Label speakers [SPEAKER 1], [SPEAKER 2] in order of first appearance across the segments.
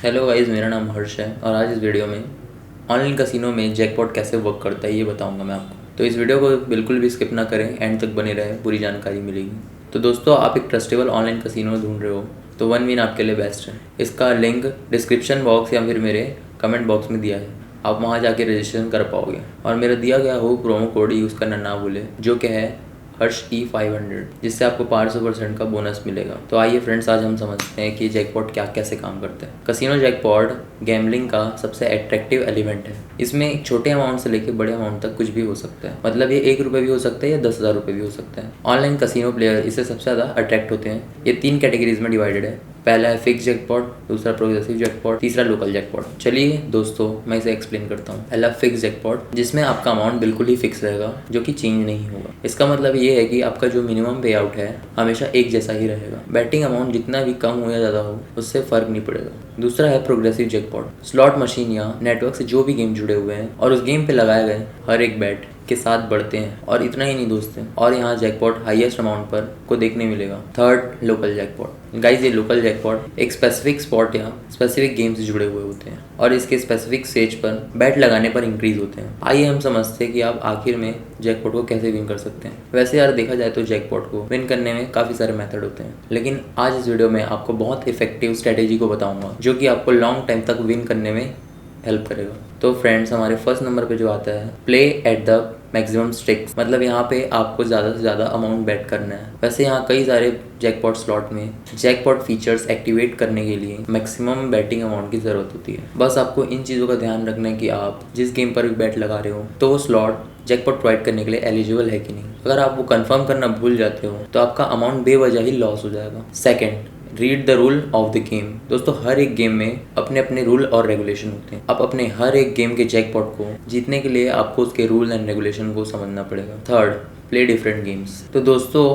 [SPEAKER 1] Hello guys, मेरा नाम हर्ष है और आज इस वीडियो में ऑनलाइन कसिनो में जैकपॉट कैसे वर्क करता है ये बताऊंगा मैं आपको। तो इस वीडियो को बिल्कुल भी स्किप ना करें, एंड तक बने रहे, पूरी जानकारी मिलेगी। तो दोस्तों, आप एक ट्रस्टेबल ऑनलाइन कसिनो ढूंढ रहे हो तो वन विन आपके लिए बेस्ट है। इसका लिंक डिस्क्रिप्शन बॉक्स या फिर मेरे कमेंट बॉक्स में दिया है, आप वहाँ जाके रजिस्ट्रेशन कर पाओगे। और मेरा दिया गया हो प्रोमो कोड यूज़ करना ना भूलें, जो कि है हर्ष E500, जिससे आपको 500% का बोनस मिलेगा। तो आइए फ्रेंड्स, आज हम समझते हैं कि जैकपॉट क्या कैसे काम करते हैं। कसिनो जैकपॉट गैम्बलिंग का सबसे अट्रैक्टिव एलिमेंट है। इसमें एक छोटे अमाउंट से लेकर बड़े अमाउंट तक कुछ भी हो सकता है। मतलब ये 1 रुपये भी हो सकता है या 10,000 रुपये भी हो सकता है। ऑनलाइन कसिनो प्लेयर इससे सबसे ज़्यादा अट्रैक्ट होते हैं। ये 3 कैटेगरीज में डिवाइडेड है। पहला है फिक्स जैकपॉट, दूसरा प्रोग्रेसिव जैकपॉट, तीसरा लोकल जैकपॉट। चलिए दोस्तों, मैं इसे एक्सप्लेन करता हूँ। पहला फिक्स जैकपॉट, जिसमें आपका अमाउंट बिल्कुल ही फिक्स रहेगा, जो कि चेंज नहीं होगा। इसका मतलब ये है कि आपका जो मिनिमम पे आउट है हमेशा एक जैसा ही रहेगा। बैटिंग अमाउंट जितना भी कम हो या ज़्यादा हो, उससे फर्क नहीं पड़ेगा। दूसरा है प्रोग्रेसिव जैकपॉट। स्लॉट मशीन या नेटवर्क से जो भी गेम जुड़े हुए हैं और उस गेम पे लगाए गए हर एक बैट के साथ बढ़ते हैं। और इतना ही नहीं दोस्तों, और यहाँ जैकपॉट हाईएस्ट अमाउंट पर को देखने मिलेगा। Third, local jackpot. गाइस, ये लोकल जैकपॉट एक स्पेसिफिक स्पॉट या स्पेसिफिक गेम से जुड़े हुए होते हैं और इसके स्पेसिफिक स्टेज पर बैट लगाने पर इंक्रीज होते हैं। आइए हम समझते हैं कि आप आखिर में जैकपॉट को कैसे विन कर सकते हैं। वैसे यार, देखा जाए तो जैकपॉट को विन करने में काफ़ी सारे मेथड होते हैं, लेकिन आज इस वीडियो में आपको बहुत इफेक्टिव स्ट्रेटेजी को बताऊंगा, जो कि आपको लॉन्ग टाइम तक विन करने में हेल्प करेगा। तो फ्रेंड्स, हमारे फर्स्ट नंबर पे जो आता है, play at the maximum stakes. मतलब यहाँ पे आपको ज़्यादा से ज़्यादा अमाउंट बेट करना है। वैसे यहाँ कई सारे जैकपॉट स्लॉट में जैकपॉट फीचर्स एक्टिवेट करने के लिए मैक्सिमम बैटिंग अमाउंट की ज़रूरत होती है। बस आपको इन चीज़ों का ध्यान रखना है कि आप जिस गेम पर भी बैट लगा रहे हो तो वो स्लॉट जैकपॉट प्रोवाइड करने के लिए एलिजिबल है कि नहीं। अगर आप वो कंफर्म करना भूल जाते हो तो आपका अमाउंट बेवजह ही लॉस हो जाएगा। Second, read the rule of the game. दोस्तों, हर एक गेम में अपने अपने रूल और रेगुलेशन होते हैं। आप अपने हर एक गेम के जैकपॉट को जीतने के लिए आपको उसके रूल एंड रेगुलेशन को समझना पड़ेगा। Third, play different games. तो दोस्तों,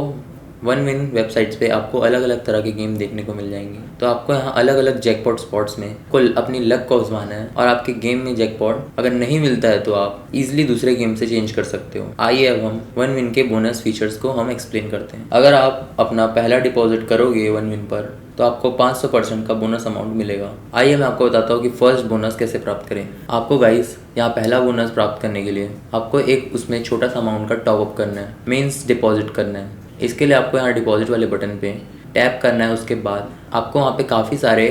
[SPEAKER 1] वन विन वेबसाइट्स पे आपको अलग अलग तरह के गेम देखने को मिल जाएंगे। तो आपको यहाँ अलग अलग जैकपॉट स्पॉट्स में कुल अपनी लक को आजमाना है और आपके गेम में जैकपॉट अगर नहीं मिलता है तो आप इजीली दूसरे गेम से चेंज कर सकते हो। आइए अब हम वन विन के बोनस फीचर्स को हम एक्सप्लेन करते हैं। अगर आप अपना पहला डिपॉजिट करोगे वन विन पर तो आपको 500% का बोनस अमाउंट मिलेगा। आइए मैं आपको बताता हूँ कि फर्स्ट बोनस कैसे प्राप्त करें। आपको गाइस, यहाँ पहला बोनस प्राप्त करने के लिए आपको एक उसमें छोटा सा अमाउंट का टॉप अप करना है, मीन्स डिपॉजिट करना है। इसके लिए आपको यहाँ डिपॉजिट वाले बटन पे टैप करना है। उसके बाद आपको वहाँ पे काफ़ी सारे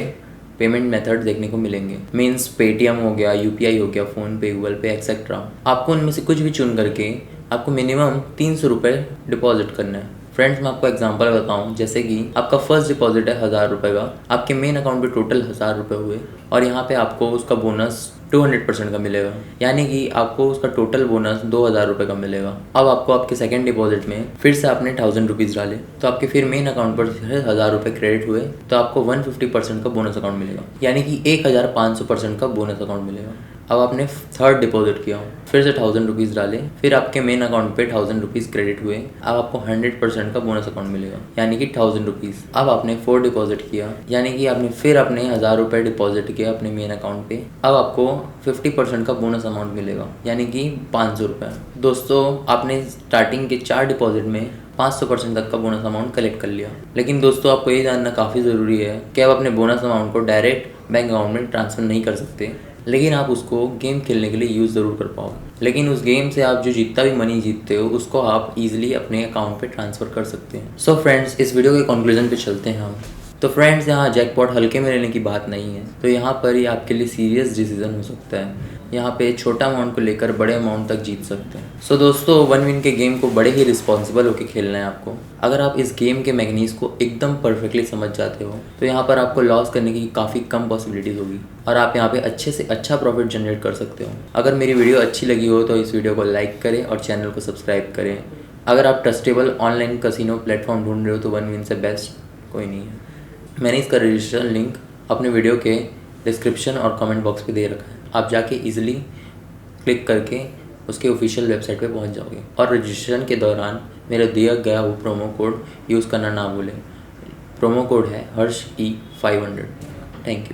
[SPEAKER 1] पेमेंट मेथड देखने को मिलेंगे, मीन्स पेटीएम हो गया, यूपीआई हो गया, फ़ोनपे, गूगल पे एक्सेट्रा। आपको उनमें से कुछ भी चुन करके आपको मिनिमम 300 रुपये डिपॉजिट करना है। फ्रेंड्स, मैं आपको एग्जांपल बताऊं, जैसे कि आपका फर्स्ट डिपॉजिट है 1000 रुपये का, आपके मेन अकाउंट पे टोटल 1000 रुपये हुए और यहाँ पे आपको उसका बोनस 200% का मिलेगा, यानी कि आपको उसका टोटल बोनस 2000 रुपये का मिलेगा। अब आपको आपके सेकंड डिपॉजिट में फिर से आपने 1000 रुपीज़ डाले तो आपके फिर मेन अकाउंट पर 1000 रुपये क्रेडिट हुए, तो आपको 150% का बोनस अकाउंट मिलेगा, यानी कि 1500% का बोनस अकाउंट मिलेगा। अब आपने थर्ड डिपॉजिट किया, फिर से 1000 रुपीज़ डाले, फिर आपके मेन अकाउंट पे 1000 रुपीज़ क्रेडिट हुए, अब आपको 100% का बोनस अकाउंट मिलेगा, यानी कि 1000 रुपीज़। अब आपने 4 डिपॉजिट किया, यानी कि आपने फिर अपने 1000 रुपये डिपॉजिट किया अपने मेन अकाउंट पे, अब आपको 50% का बोनस अमाउंट मिलेगा, यानी कि 500 रुपये। दोस्तों, आपने स्टार्टिंग के 4 डिपॉजिट में 500% तक का बोनस अमाउंट कलेक्ट कर लिया। लेकिन दोस्तों, आपको ये जानना काफ़ी ज़रूरी है कि आप अपने बोनस अमाउंट को डायरेक्ट बैंक अकाउंट में ट्रांसफ़र नहीं कर सकते, लेकिन आप उसको गेम खेलने के लिए यूज़ ज़रूर कर पाओगे। लेकिन उस गेम से आप जो जितना भी मनी जीतते हो उसको आप इजीली अपने अकाउंट पे ट्रांसफ़र कर सकते हैं। सो फ्रेंड्स, इस वीडियो के कंक्लूजन पे चलते हैं हम। तो फ्रेंड्स, यहाँ जैकपॉट हल्के में लेने की बात नहीं है, तो यहाँ पर ही आपके लिए सीरियस डिसीजन हो सकता है। यहाँ पे छोटा अमाउंट को लेकर बड़े अमाउंट तक जीत सकते हैं। सो दोस्तों, वन विन के गेम को बड़े ही रिस्पॉन्सिबल होकर खेलना है आपको। अगर आप इस गेम के मैकेनिक्स को एकदम परफेक्टली समझ जाते हो तो यहाँ पर आपको लॉस करने की काफ़ी कम पॉसिबिलिटीज़ होगी और आप यहाँ पे अच्छे से अच्छा प्रॉफिट जनरेट कर सकते हो। अगर मेरी वीडियो अच्छी लगी हो तो इस वीडियो को लाइक करें और चैनल को सब्सक्राइब करें। अगर आप ट्रस्टेबल ऑनलाइन कसिनो प्लेटफॉर्म ढूंढ रहे हो तो वन विन से बेस्ट कोई नहीं है। मैंने इसका रजिस्ट्रेशन लिंक अपने वीडियो के डिस्क्रिप्शन और कमेंट बॉक्स पे दे रखा है, आप जाके इजीली क्लिक करके उसके ऑफिशियल वेबसाइट पे पहुंच जाओगे। और रजिस्ट्रेशन के दौरान मेरा दिया गया वो प्रोमो कोड यूज़ करना ना भूलें। प्रोमो कोड है हर्ष E500। Thank you.